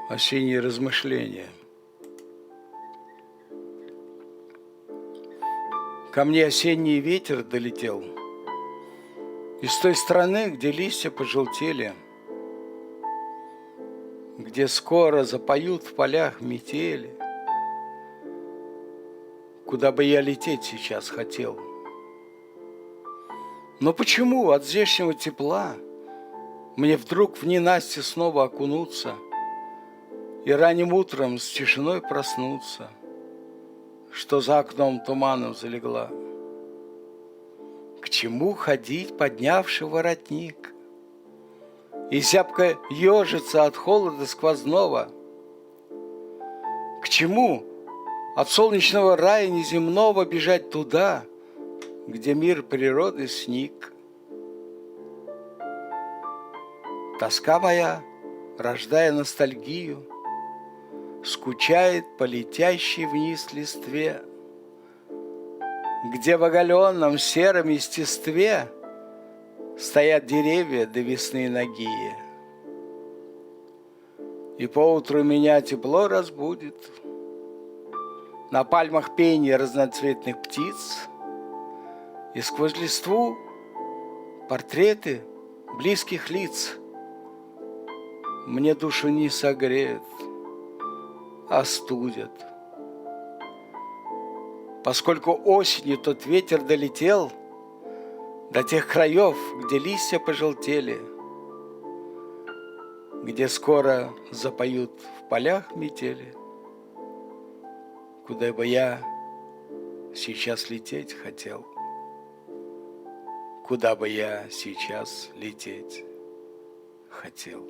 Осенние размышления. Ко мне осенний ветер долетел из той страны, где листья пожелтели, где скоро запоют в полях метели, куда бы я лететь сейчас хотел. Но почему от здешнего тепла мне вдруг в ненастье снова окунуться и ранним утром с тишиной проснуться, что за окном туманом залегла? К чему ходить, поднявший воротник, и зябко ежиться от холода сквозного? К чему от солнечного рая неземного бежать туда, где мир природы сник? Тоска моя, рождая ностальгию, скучает по летящей вниз листве, где в оголенном сером естестве стоят деревья до весны нагие. И поутру меня тепло разбудит, на пальмах пение разноцветных птиц, и сквозь листву портреты близких лиц мне душу не согреют, а остудят. Поскольку осенью тот ветер долетел до тех краев, где листья пожелтели, где скоро запоют в полях метели, куда бы я сейчас лететь хотел, куда бы я сейчас лететь хотел.